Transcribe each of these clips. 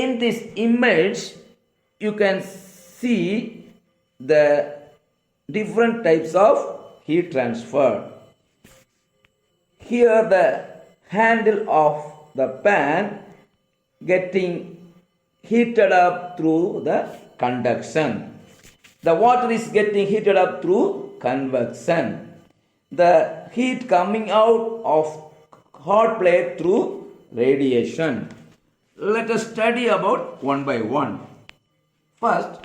In this image, you can see the different types of heat transfer. Here the handle of the pan getting heated up through the conduction. The water is getting heated up through convection. The heat coming out of hot plate through radiation. Let us study about one by one. First,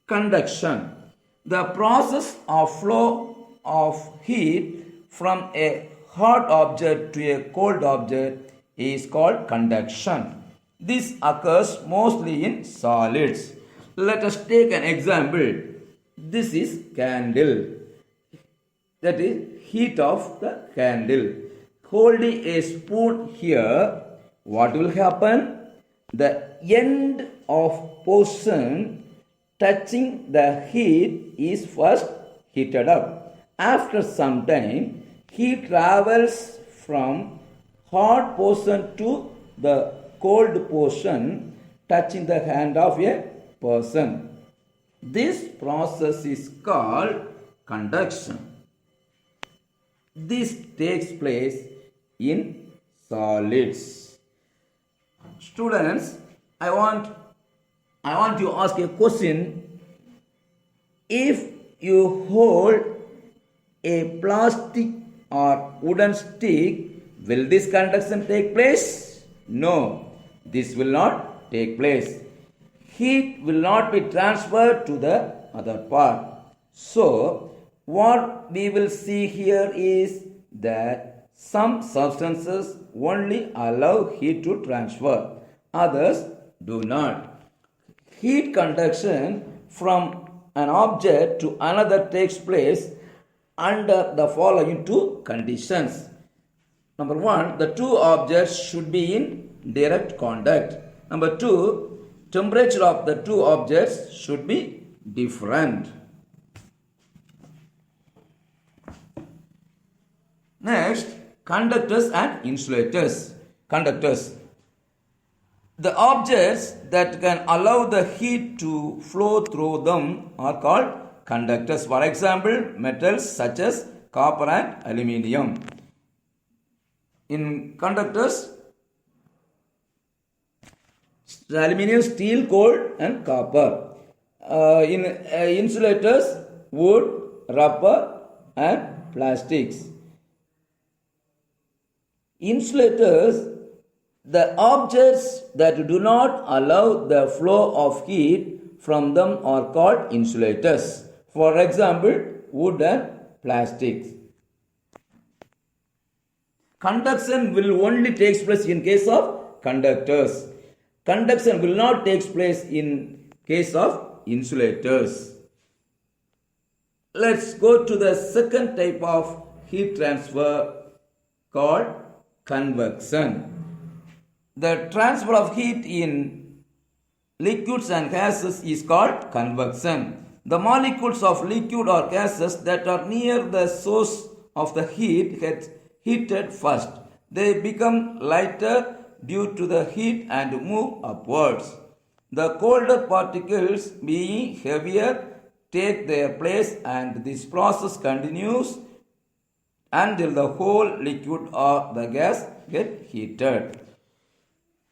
conduction. The process of flow of heat from a hot object to a cold object is called conduction. This occurs mostly in solids. Let us take an example. This is candle. That is heat of the candle. Holding a spoon here, what will happen? The end of portion touching the heat is first heated up. After some time, heat travels from hot portion to the cold portion touching the hand of a person. This process is called conduction. This takes place in solids. Students, I want to ask a question. If you hold a plastic or wooden stick, will this conduction take place? No, this will not take place. Heat will not be transferred to the other part. So, what we will see here is that some substances only allow heat to transfer, others do not. Heat conduction from an object to another takes place under the following two conditions. Number one, the two objects should be in direct contact. Number two, temperature of the two objects should be different. Next, conductors and insulators. Conductors. The objects that can allow the heat to flow through them are called conductors. For example, metals such as copper and aluminium. In conductors, aluminium, steel, coal and copper. In insulators, wood, rubber and plastics. Insulators, the objects that do not allow the flow of heat from them are called insulators. For example, wood and plastics. Conduction will only take place in case of conductors. Conduction will not take place in case of insulators. Let's go to the second type of heat transfer called convection. The transfer of heat in liquids and gases is called convection. The molecules of liquid or gases that are near the source of the heat get heated first. They become lighter due to the heat and move upwards. The colder particles, being heavier, take their place, and this process continues until the whole liquid or the gas get heated.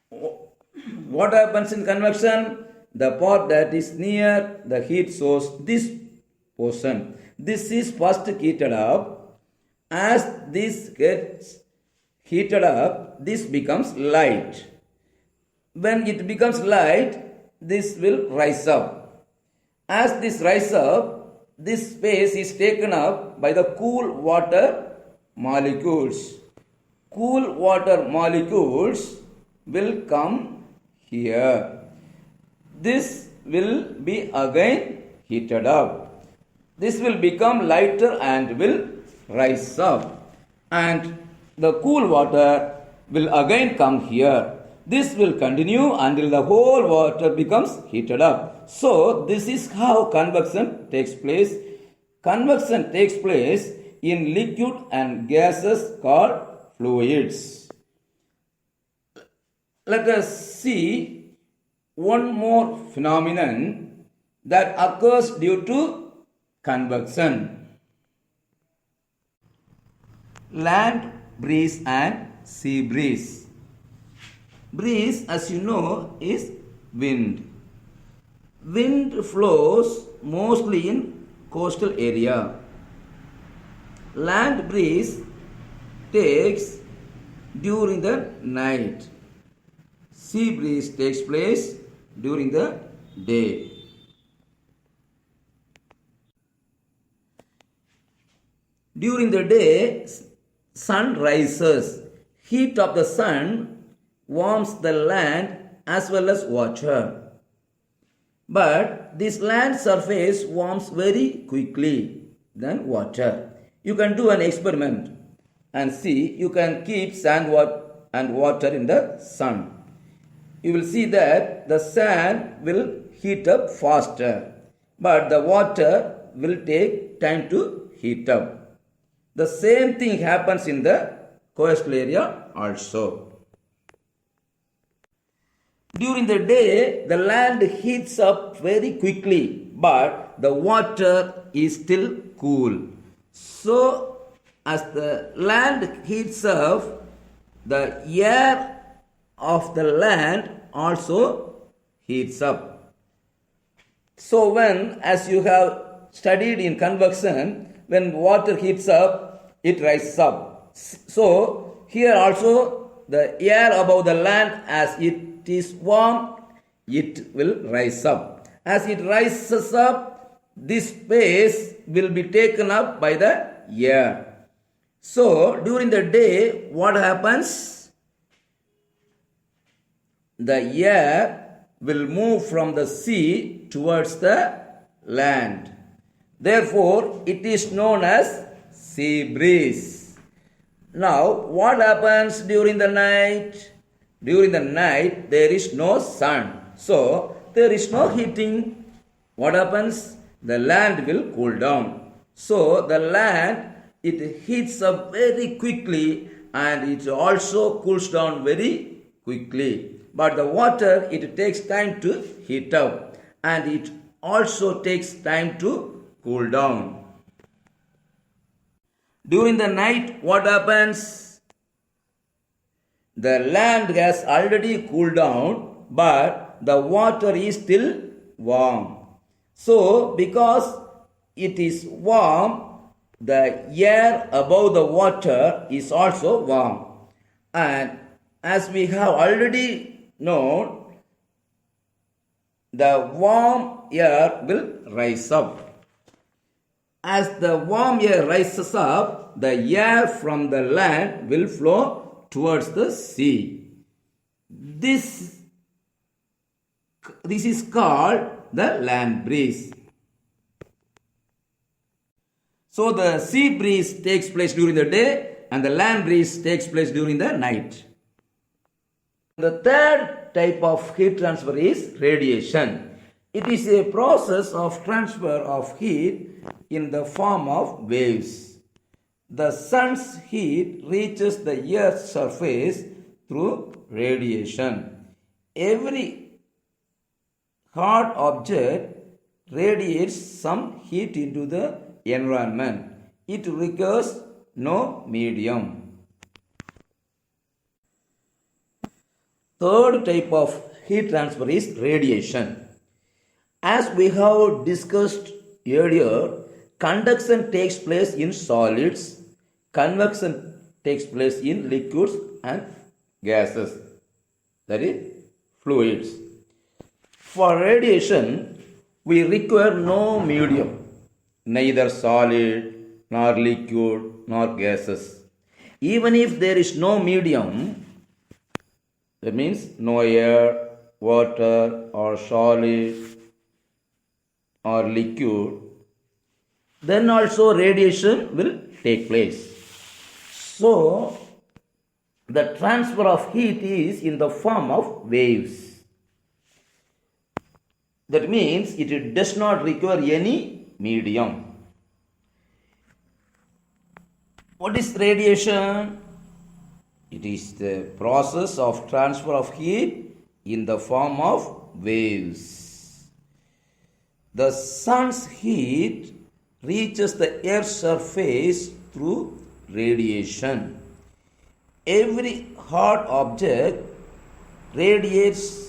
What happens in convection? The part that is near the heat source, this portion, this is first heated up. As this gets heated up, this becomes light. When it becomes light, this will rise up. As this rises up, this space is taken up by the cool water molecules. Cool water molecules will come here. This will be again heated up. This will become lighter and will rise up. And the cool water will again come here. This will continue until the whole water becomes heated up. So, this is how convection takes place. Convection takes place in liquid and gases called fluids. let us see one more phenomenon that occurs due to convection. Land breeze and sea breeze. Breeze, as you know, is wind. Wind flows mostly in coastal area. Land breeze takes during the night. Sea breeze takes place during the day. During the day, sun rises. Heat of the sun warms the land as well as water. But this land surface warms very quickly than water. You can do an experiment and see. You can keep sand and water in the sun. You will see that the sand will heat up faster, but the water will take time to heat up. The same thing happens in the coastal area also. During the day, the land heats up very quickly, but the water is still cool. So, as the land heats up, the air of the land also heats up. So, as you have studied in convection, when water heats up, it rises up. So, here also the air above the land, as it is warm, it will rise up. As it rises up, this space will be taken up by the air. So, during the day, what happens? The air will move from the sea towards the land. Therefore, it is known as sea breeze. Now, what happens during the night? During the night, there is no sun. So, there is no heating. What happens? The land will cool down. So, the land, it heats up very quickly and it also cools down very quickly. But the water, it takes time to heat up and it also takes time to cool down. During the night, what happens? The land has already cooled down, but the water is still warm. So, because it is warm, the air above the water is also warm. And as we have already known, the warm air will rise up. As the warm air rises up, the air from the land will flow towards the sea. This is called the land breeze. So the sea breeze takes place during the day and the land breeze takes place during the night. The third type of heat transfer is radiation. It is a process of transfer of heat in the form of waves. The sun's heat reaches the earth's surface through radiation. Every hard object radiates some heat into the environment. It requires no medium. Third type of heat transfer is radiation. As we have discussed earlier, conduction takes place in solids, convection takes place in liquids and gases, that is, fluids. For radiation, we require no medium, neither solid, nor liquid, nor gases. Even if there is no medium, that means no air, water, or solid, or liquid, then also radiation will take place. So, the transfer of heat is in the form of waves. That means it does not require any medium. What is radiation? It is the process of transfer of heat in the form of waves. The sun's heat reaches the Earth's surface through radiation. Every hot object radiates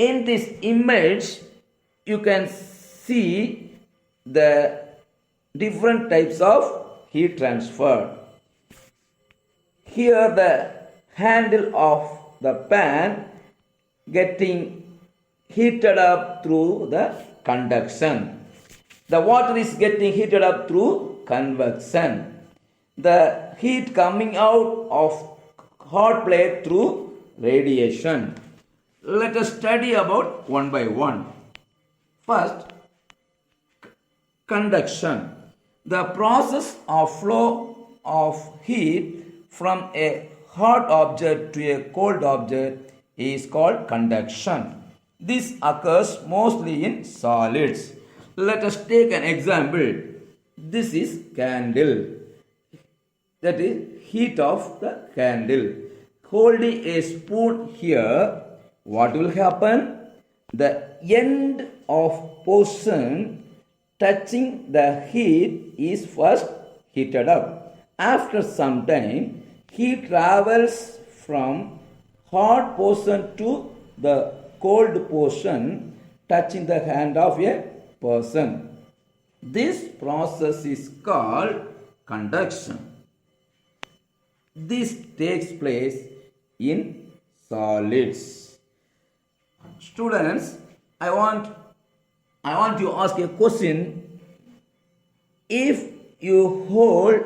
in this image you can see the different types of heat transfer. Here the handle of the pan getting heated up through the conduction. The water is getting heated up through convection. The heat coming out of hot plate through radiation. Let us study about one by one. First, conduction. The process of flow of heat from a hot object to a cold object is called conduction. This occurs mostly in solids. Let us take an example. This is candle. That is heat of the candle. Holding a spoon here, what will happen? The end of portion touching the heat is first heated up. After some time, heat travels from hot portion to the cold portion touching the hand of a person. This process is called conduction. This takes place in solids. Students, I want to ask a question. If you hold